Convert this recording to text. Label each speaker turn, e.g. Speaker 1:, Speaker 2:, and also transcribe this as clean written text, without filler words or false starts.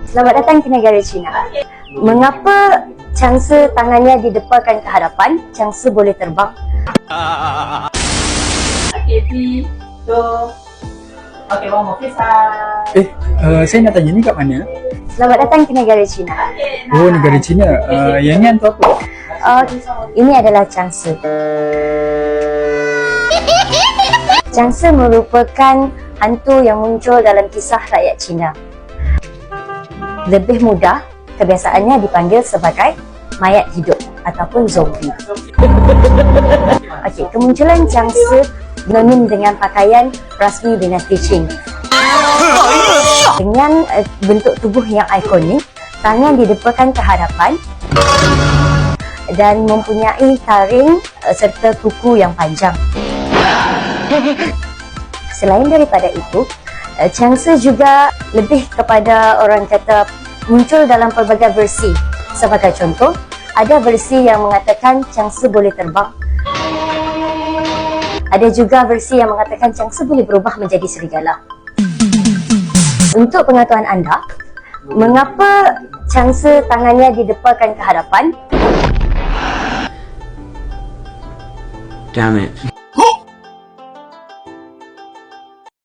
Speaker 1: Selamat datang ke negara China. Mengapa Changsa tangannya dideparkan ke hadapan? Changsa boleh terbang.
Speaker 2: Okay, 3, 2. Okay, one more please.
Speaker 3: Saya nak tanya ni kat mana?
Speaker 1: Selamat datang ke negara China.
Speaker 3: Oh, negara China. Yang ni hantu apa?
Speaker 1: Ini adalah Changsa. Changsa merupakan hantu yang muncul dalam kisah rakyat Cina. Lebih mudah, kebiasaannya dipanggil sebagai mayat hidup ataupun zombie. Okey, kemunculan Changsa dinonim dengan pakaian rasmi dinasti Qing. Dengan bentuk tubuh yang ikonik, tangan dideparkan ke hadapan dan mempunyai taring serta kuku yang panjang. Selain daripada itu, Changsa juga lebih kepada orang kata muncul dalam pelbagai versi. Sebagai contoh, ada versi yang mengatakan Changsa boleh terbang. Ada juga versi yang mengatakan Changsa boleh berubah menjadi serigala. Untuk pengetahuan anda, mengapa Changsa tangannya dideparkan ke hadapan?
Speaker 4: Damn it.